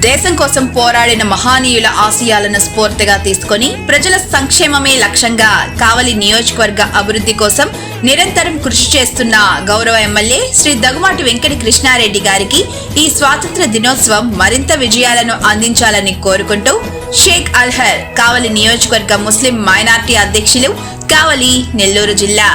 దేశం కోసం పోరాడిన మహానీయుల ఆశయాలను స్ఫూర్తిగా తీసుకుని ప్రజల సంక్షేమమే లక్ష్యంగా కావలి నియోజకవర్గ అభివృద్ధి కోసం నిరంతరం కృషి చేస్తున్న గౌరవ ఎమ్మెల్యే శ్రీ దగ్గుమాటి వెంకట కృష్ణారెడ్డి గారికి ఈ స్వాతంత్ర దినోత్సవం మరింత విజయాలను అందించాలని కోరుకుంటూ షేక్ అల్హర్ కావలి నియోజకవర్గ ముస్లిం మైనార్టీ అధ్యక్షులు కావలి నెల్లూరు జిల్లా.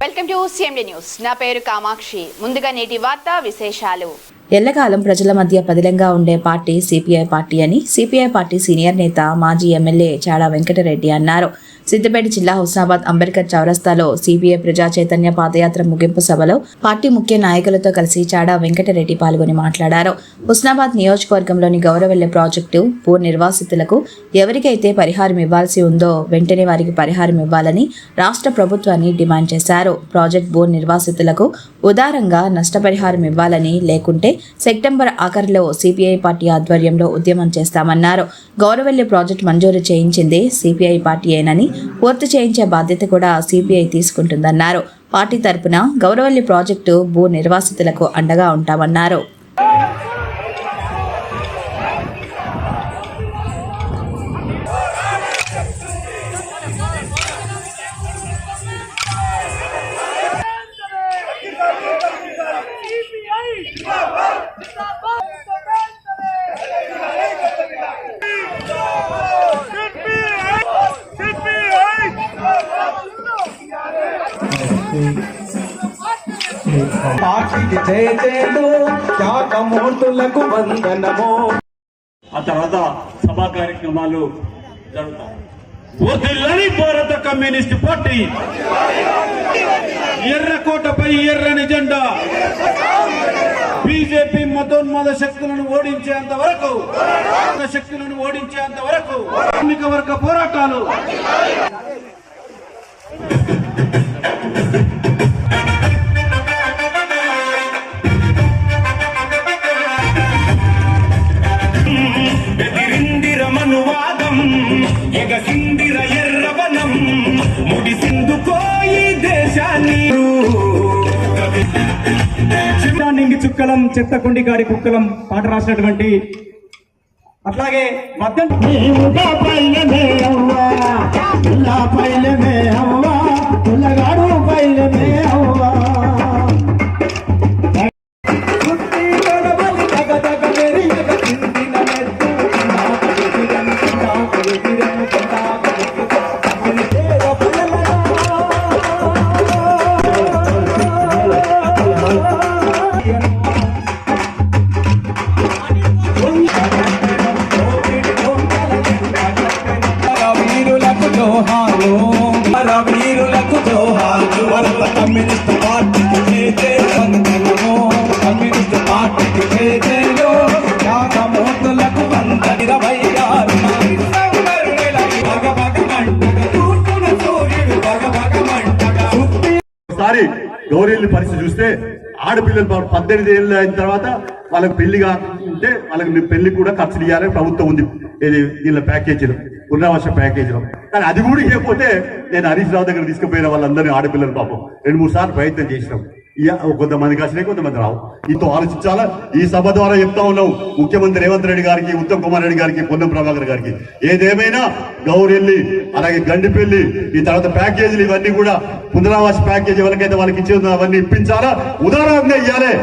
Welcome to CMD news. నా పేరు కామాక్షి. ముందుగా నేటి వార్తా విశేషాలు. ఎల్లకాలం ప్రజల మధ్య పదిలంగా ఉండే పార్టీ సిపిఐ పార్టీ అని సిపిఐ పార్టీ సీనియర్ నేత మాజీ ఎమ్మెల్యే చాడా వెంకటరెడ్డి అన్నారు. సిద్దిపేట జిల్లా హుస్నాబాద్ అంబేద్కర్ చౌరస్తాలో సిపిఐ ప్రజా చైతన్య పాదయాత్ర ముగింపు సభలో పార్టీ ముఖ్య నాయకులతో కలిసి చాడా వెంకటరెడ్డి పాల్గొని మాట్లాడారు. హుస్నాబాద్ నియోజకవర్గంలోని గౌరవెల్లి ప్రాజెక్టు భూ నిర్వాసితులకు ఎవరికైతే పరిహారం ఇవ్వాల్సి ఉందో వెంటనే వారికి పరిహారం ఇవ్వాలని రాష్ట్ర ప్రభుత్వాన్ని డిమాండ్ చేశారు. ప్రాజెక్ట్ భూ నిర్వాసితులకు ఉదారంగా నష్టపరిహారం ఇవ్వాలని, లేకుంటే సెప్టెంబర్ ఆఖరిలో సిపిఐ పార్టీ ఆధ్వర్యంలో ఉద్యమం చేస్తామన్నారు. గౌరవెల్లి ప్రాజెక్టు మంజూరు చేయించింది సిపిఐ పార్టీయేనని, పూర్తి చేయించే బాధ్యత కూడా సిపిఐ తీసుకుంటుందన్నారు. పార్టీ తరపున గౌరవెల్లి ప్రాజెక్టు భూ నిర్వాసితులకు అండగా ఉంటామన్నారు. పార్టీకి జయజయలు, త్యాగమూర్తులకు వందనము. ఆ తర్వాత సభా కార్యక్రమాలు జరుగుతాయి. వదిలని భారత కమ్యూనిస్ట్ పార్టీ, ఎర్రకోటపై ఎర్రని జెండా, బీజేపీ మతోన్మాద శక్తులను ఓడించేంత వరకు కార్మిక వర్గ పోరాటాలు. మనువాదం ఎగసిందిర ఎర్రవనం ముడిసిందుకోయి దేశాన్ని నింగి చుక్కలం చెత్తకుండి గాడి కుక్కలం పాట రాసినటువంటి, అట్లాగే కమ్యూనిస్ట్ పార్టీకి త్యాగమూర్తులకు 126 ఒకసారి గౌరీల్ని పరిస్థితి చూస్తే ఆడపిల్లలు 18 ఏళ్ళు అయిన తర్వాత వాళ్ళకి పెళ్లి కాకుంటే వాళ్ళకి పెళ్లి కూడా ఖర్చులు ఇవ్వాలని ప్రభుత్వం ఉంది. ఇది వీళ్ళ ప్యాకేజీలు, పునరావాస ప్యాకేజీలో. కానీ అది కూడా ఇవ్వకపోతే నేను హరీష్ రావు దగ్గర తీసుకుపోయిన వాళ్ళందరినీ ఆడపిల్లలు పాపం 2-3 సార్లు ప్రయత్నం చేసినాం. కొంతమందికి వచ్చినాయి, కొంతమంది రావు. ఇంతో ఆలోచించాలా. ఈ సభ ద్వారా చెప్తా ఉన్నాం ముఖ్యమంత్రి రేవంత్ రెడ్డి గారికి, ఉత్తమ్ కుమార్ రెడ్డి గారికి, పొన్నం ప్రభాకర్ గారికి, ఏదేమైనా గౌరెల్లి అలాగే గండిపల్లి ఈ తర్వాత ప్యాకేజీలు ఇవన్నీ కూడా పునరావాస ప్యాకేజీ ఎవరికైతే వాళ్ళకి ఇచ్చేది అవన్నీ ఇప్పించాలా, ఉదాహరణగా ఇవ్వాలి.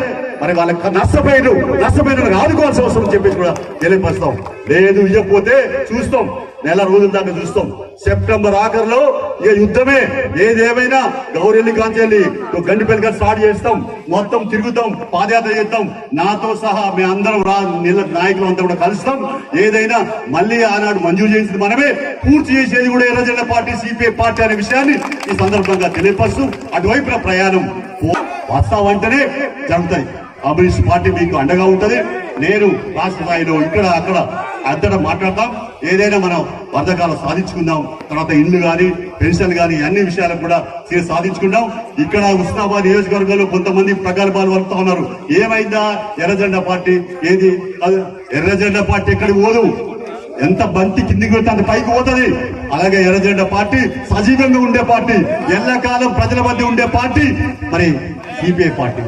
మరి వాళ్ళకి నష్టపోయిన ఆదుకోవాల్సిన అవసరం చెప్పేసి కూడా తెలియపరుస్తాం. లేదు ఇవ్వకపోతే చూస్తాం, నెల రోజుల దాకా చూస్తాం. సెప్టెంబర్ ఆఖరిలో ఇక యుద్ధమే. ఏదేమైనా గౌరెల్లి కాంచెల్లి గండిపల్లి గారు స్టార్ట్ చేస్తాం, మొత్తం తిరుగుతాం, పాదయాత్ర చేస్తాం. నాతో సహా మేము అందరం నాయకులు అంతా కూడా కలుస్తాం. ఏదైనా మళ్ళీ ఆనాడు మంజూరు చేసింది మనమే, పూర్తి చేసేది కూడా ఎర్రజెండా పార్టీ సిపిఐ పార్టీ అనే విషయాన్ని ఈ సందర్భంగా తెలియపరుస్తూ అటువైపున ప్రయాణం వస్తావంటేనే జరుగుతుంది. కమ్యూనిస్ట్ పార్టీ మీకు అండగా ఉంటది. నేను రాష్ట్ర స్థాయిలో ఇక్కడ అక్కడ అంతటా మాట్లాడతాం. ఏదైనా మనం వర్ధకాలు సాధించుకుందాం. తర్వాత ఇల్లు కానీ పెన్షన్ కానీ అన్ని విషయాలకు కూడా సాధించుకుందాం. ఇక్కడ హుస్నాబాద్ నియోజకవర్గంలో కొంతమంది ప్రగల్భాలు వలుపుతా ఉన్నారు. ఏమైందా ఎర్రజెండా పార్టీ? ఏది ఎర్రజెండా పార్టీ ఎక్కడికి పోదు. ఎంత బంతి కిందికి వెళ్తే అంత పైకి పోతుంది. అలాగే ఎర్రజెండా పార్టీ సజీవంగా ఉండే పార్టీ, ఎల్లకాలం ప్రజల మధ్య ఉండే పార్టీ మరి సిపిఐ పార్టీ.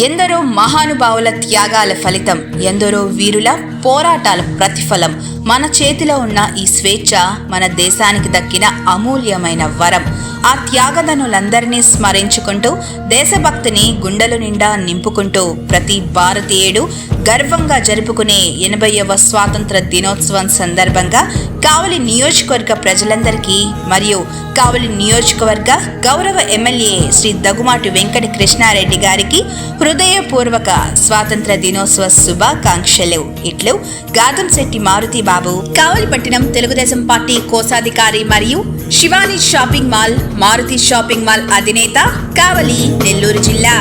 ఎందరో మహానుభావుల త్యాగాల ఫలితం, ఎందరో వీరుల పోరాటాల ప్రతిఫలం. మన చేతిలో ఉన్న ఈ స్వేచ్ఛ మన దేశానికి దక్కిన అమూల్యమైన వరం. ఆ త్యాగదనులందరినీ స్మరించుకుంటూ దేశభక్తిని గుండెల నిండా నింపుకుంటూ ప్రతి భారతీయుడు గర్వంగా జరుపుకునే 80వ స్వాతంత్ర దినోత్సవం సందర్భంగా కావలి నియోజకవర్గ ప్రజలందరికీ మరియు కావలి నియోజకవర్గ గౌరవ ఎమ్మెల్యే శ్రీ దగ్గుమాటి వెంకట కృష్ణారెడ్డి గారికి హృదయపూర్వక స్వాతంత్ర దినోత్సవ శుభాకాంక్షలు. ఇట్లు గాదంశెట్టి మారుతి బాబు, కావలిపట్నం తెలుగుదేశం పార్టీ కోశాధికారి మరియు Shivani shopping mall, Maruthi shopping mall అధినేత, కావలి, నెల్లూరు జిల్లా.